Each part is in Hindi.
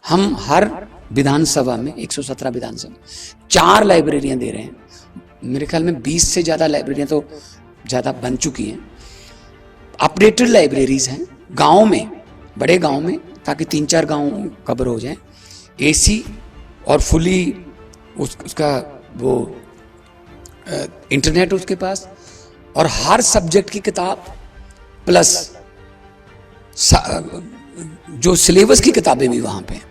हम हर विधानसभा में 117 विधानसभा 4 लाइब्रेरियां दे रहे हैं। मेरे ख्याल में 20 से ज़्यादा लाइब्रेरियां तो ज़्यादा बन चुकी हैं। अपडेटेड लाइब्रेरीज हैं गाँव में, बड़े गाँव में, ताकि 3-4 गाँव कवर हो जाएं। एसी और फुली उसका वो इंटरनेट उसके पास, और हर सब्जेक्ट की किताब प्लस जो सिलेबस की किताबें भी वहाँ पे हैं।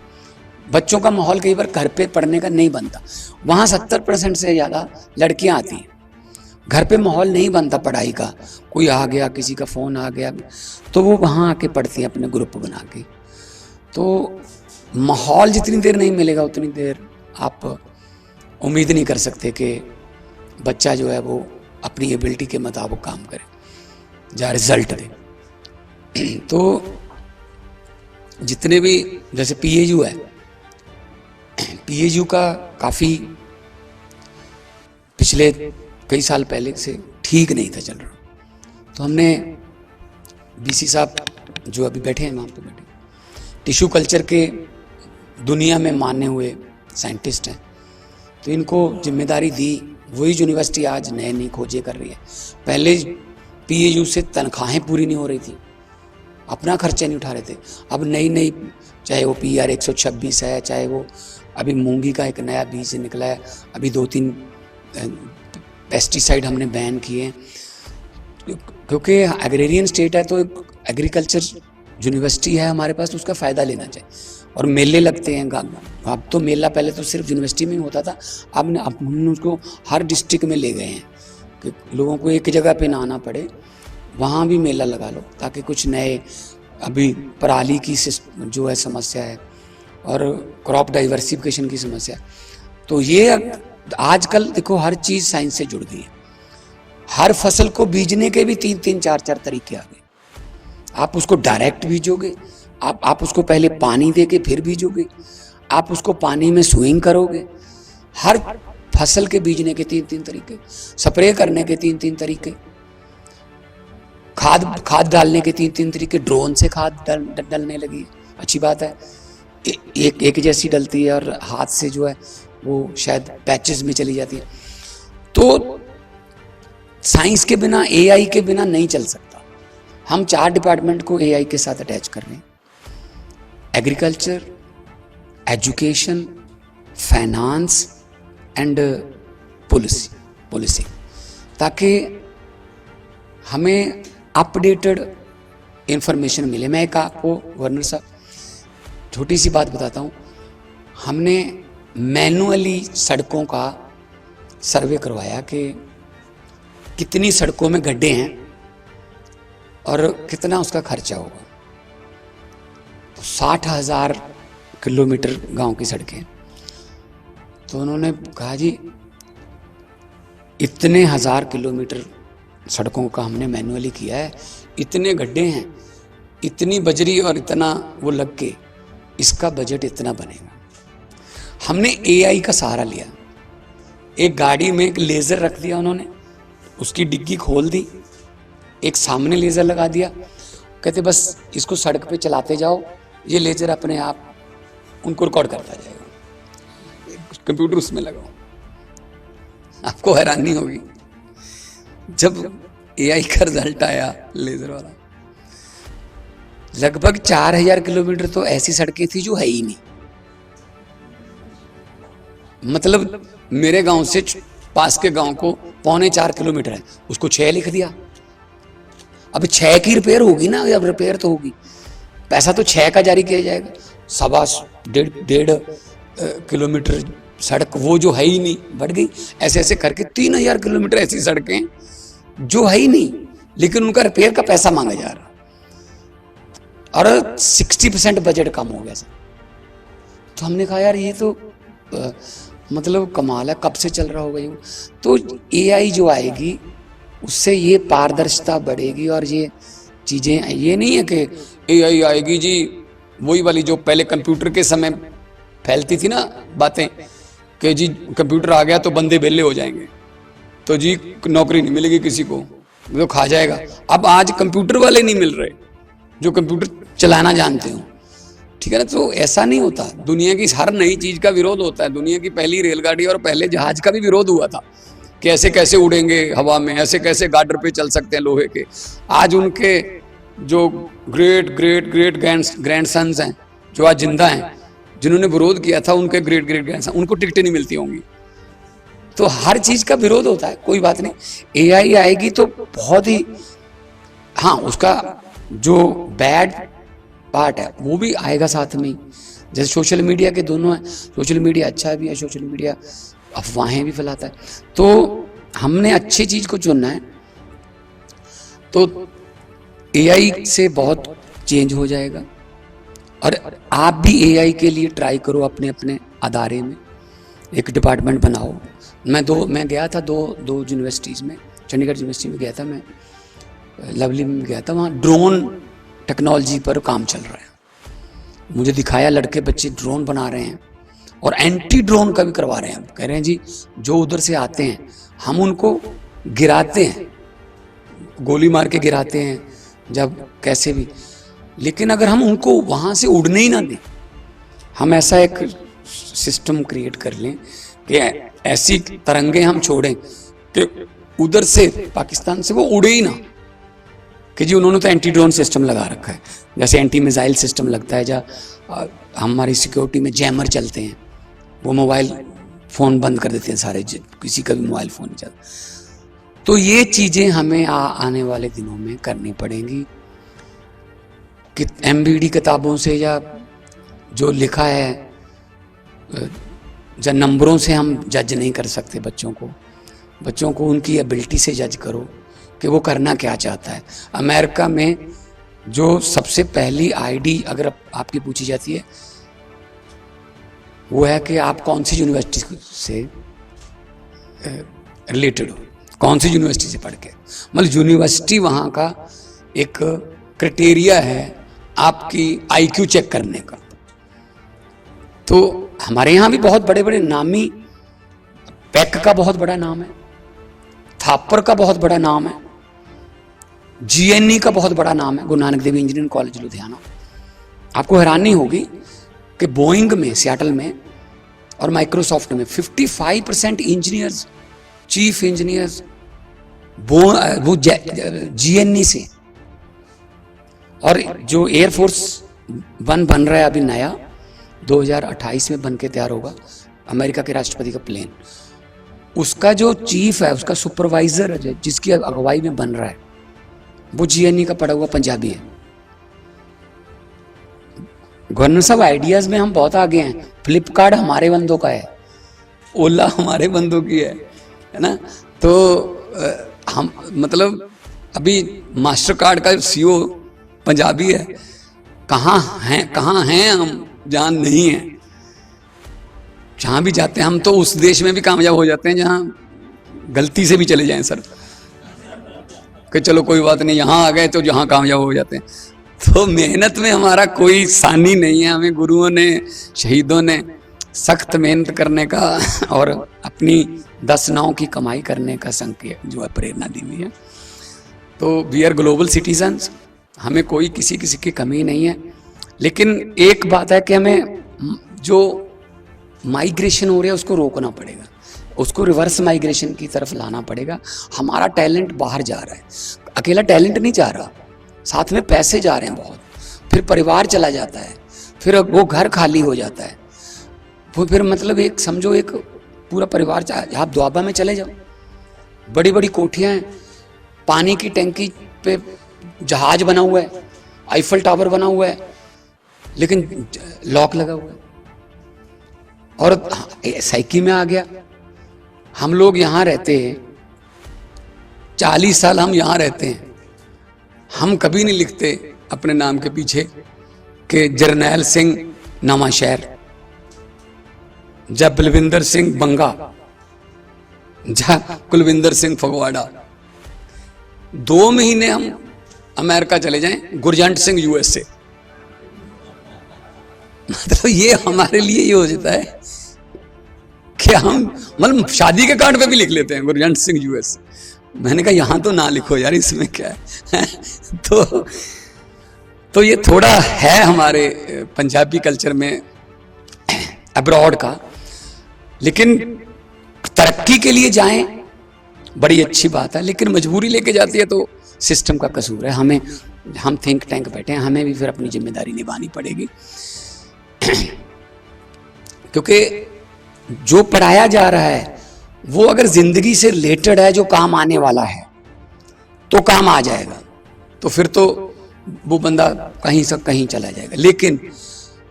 बच्चों का माहौल कई बार घर पे पढ़ने का नहीं बनता, वहाँ 70% से ज़्यादा लड़कियाँ आती हैं। घर पे माहौल नहीं बनता पढ़ाई का, कोई आ गया, किसी का फ़ोन आ गया, तो वो वहाँ आके पढ़ती हैं अपने ग्रुप बना के। तो माहौल जितनी देर नहीं मिलेगा उतनी देर आप उम्मीद नहीं कर सकते कि बच्चा जो है वो अपनी एबिलिटी के मुताबिक काम करे या रिजल्ट दे। तो जितने भी, जैसे पीएयू है, पीएयू का काफ़ी पिछले कई साल पहले से ठीक नहीं था चल रहा। तो हमने बीसी साहब जो अभी बैठे हैं वहाँ पे बैठे, टिश्यू कल्चर के दुनिया में माने हुए साइंटिस्ट हैं, तो इनको जिम्मेदारी दी। वही यूनिवर्सिटी आज नए नई खोजें कर रही है। पहले पीएयू से तनख्वाहें पूरी नहीं हो रही थी, अपना खर्चा नहीं उठा रहे थे। अब नई नई, चाहे वो PR 126 है, चाहे वो अभी मूंगी का एक नया बीज निकला है, अभी 2-3 पेस्टिसाइड हमने बैन किए, क्योंकि एग्रेरियन स्टेट है तो एग्रीकल्चर यूनिवर्सिटी है हमारे पास, तो उसका फ़ायदा लेना चाहिए। और मेले लगते हैं अब तो मेला पहले तो सिर्फ यूनिवर्सिटी में ही होता था, अब हमने उसको हर डिस्ट्रिक्ट में ले गए हैं कि लोगों को एक जगह पे ना आना पड़े, वहाँ भी मेला लगा लो, ताकि कुछ नए, अभी पराली की जो है समस्या है और क्रॉप डाइवर्सिफिकेशन की समस्या, तो ये आजकल देखो हर चीज़ साइंस से जुड़ गई है। हर फसल को बीजने के भी 3-3, 4-4 तरीके आ गए। आप उसको डायरेक्ट बीजोगे, आप उसको पहले पानी दे के फिर बीजोगे, आप उसको पानी में स्विंग करोगे। हर फसल के बीजने के 3-3 तरीके, स्प्रे करने के 3-3 तरीके, खाद डालने के 3-3 तरीके। ड्रोन से खाद डलने लगी, अच्छी बात है, एक जैसी डलती है, और हाथ से जो है वो शायद पैचेस में चली जाती है। तो साइंस के बिना, AI के बिना नहीं चल सकता। हम 4 डिपार्टमेंट को AI के साथ अटैच कर रहे हैं, agriculture, education, finance and policy, ताकि हमें अपडेटेड इंफॉर्मेशन मिले। मैं एक आपको गवर्नर साहब छोटी सी बात बताता हूँ। हमने मैनुअली सड़कों का सर्वे करवाया कि कितनी सड़कों में गड्ढे हैं और कितना उसका खर्चा होगा। तो 60,000 किलोमीटर गांव की सड़कें, तो उन्होंने कहा जी इतने 1000 किलोमीटर सड़कों का हमने मैनुअली किया है, इतने गड्ढे हैं, इतनी बजरी और इतना वो लग के इसका बजट इतना बनेगा। हमने AI का सहारा लिया, एक गाड़ी में एक लेज़र रख दिया उन्होंने, उसकी डिग्गी खोल दी, एक सामने लेज़र लगा दिया, कहते बस इसको सड़क पे चलाते जाओ, ये लेज़र अपने आप उनको रिकॉर्ड करता जाएगा। कंप्यूटर उसमें लगाओ, आपको हैरानी होगी जब AI का रिजल्ट आया लेज़र वाला। लगभग 4000 किलोमीटर तो ऐसी सड़कें थी जो है ही नहीं। मतलब मेरे गांव से पास के गांव को 3.25 किलोमीटर है, उसको 6 लिख दिया। अब 6 की रिपेयर होगी ना, अब रिपेयर तो होगी, पैसा तो 6 का जारी किया जाएगा। 1.5 किलोमीटर सड़क वो जो है ही नहीं बढ़ गई। ऐसे ऐसे करके 3000 किलोमीटर ऐसी सड़कें जो है ही नहीं, लेकिन उनका रिपेयर का पैसा मांगा जा रहा, और 60% बजट कम हो गया सर। तो हमने कहा यार ये तो मतलब कमाल है, कब से चल रहा होगा ये। तो AI जो आएगी उससे ये पारदर्शिता बढ़ेगी, और ये चीज़ें, ये नहीं है कि AI आएगी जी वही वाली जो पहले कंप्यूटर के समय फैलती थी ना बातें कि जी कंप्यूटर आ गया तो बंदे बेले हो जाएंगे, तो जी नौकरी नहीं मिलेगी किसी को, वो खा जाएगा। अब आज कंप्यूटर वाले नहीं मिल रहे जो कंप्यूटर चलाना जानते हो, ठीक है ना। तो ऐसा नहीं होता, दुनिया की हर नई चीज का विरोध होता है। दुनिया की पहली रेलगाड़ी और पहले जहाज का भी विरोध हुआ था कि ऐसे कैसे उड़ेंगे हवा में, ऐसे कैसे गार्डर पे चल सकते हैं लोहे के। आज उनके जो great great great grand sons हैं जो आज जिंदा हैं, जिन्होंने विरोध किया था, उनके ग्रेट ग्रेट ग्रैंड सन, उनको टिकटें नहीं मिलती होंगी। तो हर चीज का विरोध होता है, कोई बात नहीं। एआई आएगी तो बहुत ही, हाँ उसका जो बैड पार्ट है वो भी आएगा साथ में ही। जैसे सोशल मीडिया के दोनों है, सोशल मीडिया अच्छा भी है, सोशल मीडिया अफवाहें भी फैलाता है। तो हमने अच्छी चीज को चुनना है। तो एआई से बहुत चेंज हो जाएगा। और आप भी एआई के लिए ट्राई करो, अपने अपने अदारे में एक डिपार्टमेंट बनाओ। मैं गया था दो यूनिवर्सिटीज़ में, चंडीगढ़ यूनिवर्सिटी में गया था मैं, लवली में गया था। वहाँ ड्रोन टेक्नोलॉजी पर काम चल रहा है। मुझे दिखाया, लड़के बच्चे ड्रोन बना रहे हैं और एंटी ड्रोन का भी करवा रहे हैं। कह रहे हैं जी जो उधर से आते हैं हम उनको गिराते हैं, गोली मार के गिराते हैं जब कैसे भी, लेकिन अगर हम उनको वहाँ से उड़ने ही ना दें, हम ऐसा एक सिस्टम क्रिएट कर लें कि ऐसी तरंगे हम छोड़ें कि उधर से पाकिस्तान से वो उड़े ही ना, कि जी उन्होंने तो एंटी ड्रोन सिस्टम लगा रखा है, जैसे एंटी मिसाइल सिस्टम लगता है, जहाँ हमारी सिक्योरिटी में जैमर चलते हैं, वो मोबाइल फ़ोन बंद कर देते हैं सारे, किसी का भी मोबाइल फ़ोन नहीं चलता। तो ये चीज़ें हमें आने वाले दिनों में करनी पड़ेंगी कि एमबीडी किताबों से या जो लिखा है, या नंबरों से हम जज नहीं कर सकते बच्चों को उनकी एबिलिटी से जज करो कि वो करना क्या चाहता है। अमेरिका में जो सबसे पहली आईडी अगर आपकी पूछी जाती है वो है कि आप कौन सी यूनिवर्सिटी से रिलेटेड हो, कौन सी यूनिवर्सिटी से पढ़ के, मतलब यूनिवर्सिटी वहाँ का एक क्राइटेरिया है आपकी आईक्यू चेक करने का। तो हमारे यहाँ भी बहुत बड़े बड़े नामी, पैक का बहुत बड़ा नाम है, थापर का बहुत बड़ा नाम है, जीएनई का बहुत बड़ा नाम है, गुरु नानक देव इंजीनियरिंग कॉलेज लुधियाना। आपको हैरानी होगी कि बोइंग में, सियाटल में और माइक्रोसॉफ्ट में 55% इंजीनियर्स, चीफ इंजीनियर्स वो जीएनई से। और जो एयरफोर्स 1 बन रहा है अभी नया, 2028 में बन के तैयार होगा, अमेरिका के राष्ट्रपति का प्लेन, उसका जो चीफ है, उसका सुपरवाइजर है, जिसकी अगुवाई में बन रहा है, वो जीएनई का पढ़ा हुआ पंजाबी है। गवर्नर साहब आइडियाज में हम बहुत आगे हैं। फ्लिपकार्ट हमारे बंदों का है, ओला हमारे बंदों की है ना। तो हम मतलब अभी मास्टर कार्ड का सीईओ पंजाबी है। कहाँ हैं हम, जहाँ नहीं है। जहाँ भी जाते हैं हम तो उस देश में भी कामयाब हो जाते हैं जहाँ गलती से भी चले जाएं सर, कि चलो कोई बात नहीं, यहाँ आ गए तो जहाँ कामयाब हो जाते हैं। तो मेहनत में हमारा कोई सानी नहीं है। हमें गुरुओं ने, शहीदों ने सख्त मेहनत करने का और अपनी 10 नाव की कमाई करने का संकेत जो है प्रेरणा दी हुई है। तो वी आर ग्लोबल सिटीजन्स, हमें कोई किसी की कमी नहीं है। लेकिन एक बात है कि हमें जो माइग्रेशन हो रहा है उसको रोकना पड़ेगा, उसको रिवर्स माइग्रेशन की तरफ लाना पड़ेगा। हमारा टैलेंट बाहर जा रहा है, अकेला टैलेंट नहीं जा रहा, साथ में पैसे जा रहे हैं बहुत, फिर परिवार चला जाता है, फिर वो घर खाली हो जाता है, वो फिर मतलब एक समझो एक पूरा परिवार, आप द्वाबा में चले जाओ, बड़ी बड़ी कोठियाँ हैं, पानी की टैंकी पे जहाज बना हुआ है, आईफल टावर बना हुआ है, लेकिन लॉक लगा हुआ है। और साइकी में आ गया, हम लोग यहाँ रहते हैं, 40 साल हम यहाँ रहते हैं, हम कभी नहीं लिखते अपने नाम के पीछे कि जरनैल सिंह नवांशहर, जब बलविंदर सिंह बंगा, जा कुलविंदर सिंह फगवाड़ा। 2 महीने हम अमेरिका चले जाएं, गुरजंट सिंह यूएसए। मतलब ये हमारे लिए ये हो जाता है कि हम मतलब शादी के कार्ड पे भी लिख लेते हैं गुरजंट सिंह यूएस। मैंने कहा यहाँ तो ना लिखो यार, इसमें क्या है। तो तो ये थोड़ा है हमारे पंजाबी कल्चर में अब्रॉड का, लेकिन तरक्की के लिए जाएं बड़ी अच्छी बात है, लेकिन मजबूरी लेके जाती है तो सिस्टम का कसूर है। हम थिंक टैंक बैठे हैं, हमें भी फिर अपनी जिम्मेदारी निभानी पड़ेगी। क्योंकि जो पढ़ाया जा रहा है वो अगर जिंदगी से रिलेटेड है, जो काम आने वाला है, तो काम आ जाएगा, तो फिर तो वो बंदा कहीं से कहीं चला जाएगा। लेकिन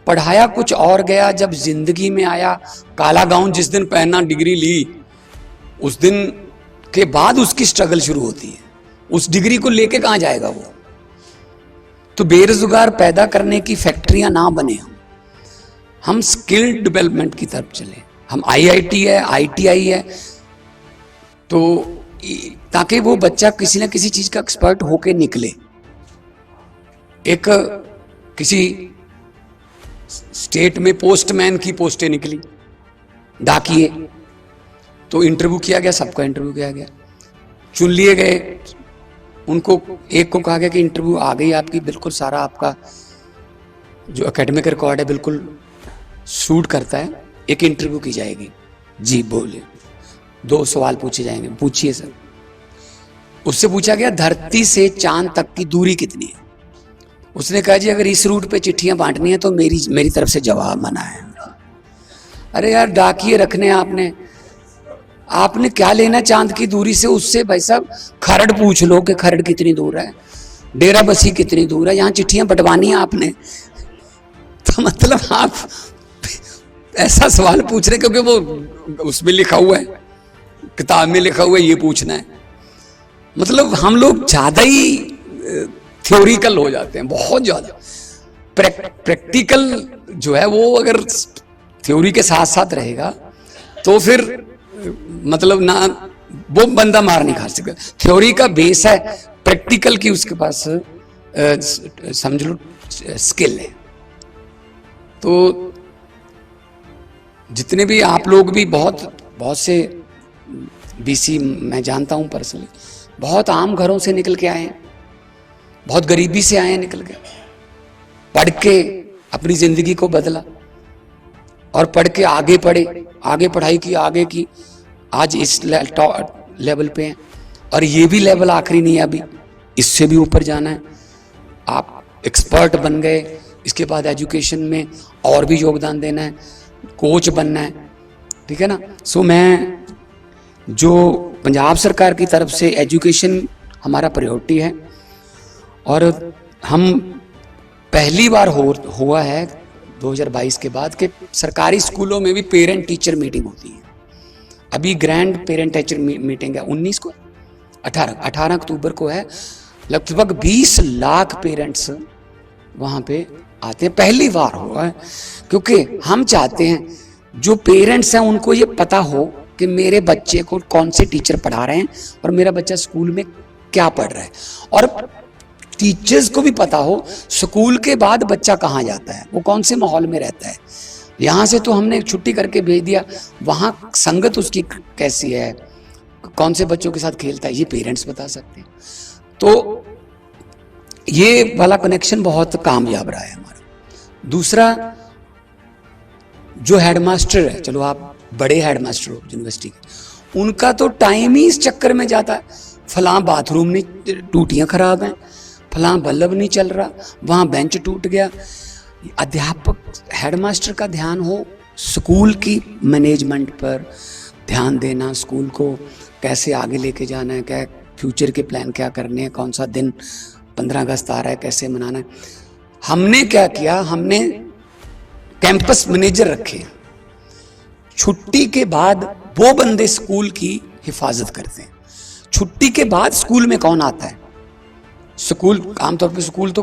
पढ़ाया कुछ और गया, जब जिंदगी में आया, काला गाउन जिस दिन पहनना, डिग्री ली, उस दिन के बाद उसकी स्ट्रगल शुरू होती है। उस डिग्री को लेके कहां जाएगा वो? तो बेरोजगार पैदा करने की फैक्ट्रियां ना बने, हम स्किल डेवलपमेंट की तरफ चले। हम IIT है, ITI है, तो ताकि वो बच्चा किसी ना किसी चीज का एक्सपर्ट होके निकले। एक किसी स्टेट में पोस्टमैन की पोस्टें निकली, डाकिए, तो इंटरव्यू किया गया, सबका इंटरव्यू किया गया, चुन लिए गए। उनको एक को कहा गया कि इंटरव्यू आ गई आपकी, बिल्कुल सारा आपका जो एकेडमिक रिकॉर्ड है बिल्कुल सूट करता है, एक इंटरव्यू की जाएगी। जी बोले, 2 सवाल पूछे जाएंगे, पूछिए सर। उससे पूछा गया धरती से चांद तक की दूरी कितनी है। उसने कहा जी अगर इस रूट पे चिट्ठियां बांटनी है तो मेरी तरफ से जवाब मना है। अरे यार डाकिए रखने आपने क्या लेना चांद की दूरी से? उससे भाई साहब खरड़ पूछ लो कि खरड़ कितनी दूर है, डेरा बसी कितनी दूर है, यहाँ चिट्ठियां बंटवानी है आपने। तो मतलब आप ऐसा सवाल पूछ रहे क्योंकि वो उसमें लिखा हुआ है, किताब में लिखा हुआ है, ये पूछना है। मतलब हम लोग ज्यादा ही थ्योरिकल हो जाते हैं, बहुत ज्यादा। प्रैक्टिकल जो है वो अगर थ्योरी के साथ साथ रहेगा तो फिर मतलब ना वो बंदा मार नहीं खा सकता। थ्योरी का बेस है, प्रैक्टिकल की उसके पास समझ लो स्किल है। तो जितने भी आप लोग भी बहुत से BC मैं जानता हूं पर्सनली, बहुत आम घरों से निकल के आए हैं, बहुत गरीबी से आए हैं निकल के, पढ़ के अपनी जिंदगी को बदला और पढ़ के आगे पढ़े, आगे पढ़ाई की, आगे की, आज इस लेवल पे हैं। और ये भी लेवल आखिरी नहीं है, अभी इससे भी ऊपर जाना है। आप एक्सपर्ट बन गए, इसके बाद एजुकेशन में और भी योगदान देना है, कोच बनना है, ठीक है ना। सो मैं जो पंजाब सरकार की तरफ से एजुकेशन हमारा प्रायोरिटी है, और हम पहली बार हुआ है 2022 के बाद कि सरकारी स्कूलों में भी पेरेंट टीचर मीटिंग होती है। अभी ग्रैंड पेरेंट टीचर मीटिंग है 19 को, 18 अक्टूबर को है। लगभग 20 लाख पेरेंट्स वहां पे आते हैं, पहली बार हुआ है। क्योंकि हम चाहते हैं जो पेरेंट्स हैं उनको ये पता हो कि मेरे बच्चे को कौन से टीचर पढ़ा रहे हैं और मेरा बच्चा स्कूल में क्या पढ़ रहा है, और टीचर्स को भी पता हो स्कूल के बाद बच्चा कहाँ जाता है, वो कौन से माहौल में रहता है। यहाँ से तो हमने छुट्टी करके भेज दिया, वहाँ संगत उसकी कैसी है, कौन से बच्चों के साथ खेलता है, ये पेरेंट्स बता सकते हैं। तो ये वाला कनेक्शन बहुत कामयाब रहा है हमारा। दूसरा, जो हेडमास्टर है, चलो आप बड़े हेडमास्टर हो यूनिवर्सिटी के, उनका तो टाइम ही इस चक्कर में जाता है, फलां बाथरूम में टूटियां खराब हैं, फलां बल्ब नहीं चल रहा, वहाँ बेंच टूट गया। अध्यापक हेडमास्टर का ध्यान हो स्कूल की मैनेजमेंट पर ध्यान देना, स्कूल को कैसे आगे लेके जाना है, क्या फ्यूचर के प्लान क्या करने हैं, कौन सा दिन 15 अगस्त आ रहा है, कैसे मनाना है। हमने क्या किया, हमने कैंपस मैनेजर रखे। छुट्टी के बाद वो बंदे स्कूल की हिफाजत करते हैं। छुट्टी के बाद स्कूल में कौन आता है? स्कूल आमतौर पर स्कूल तो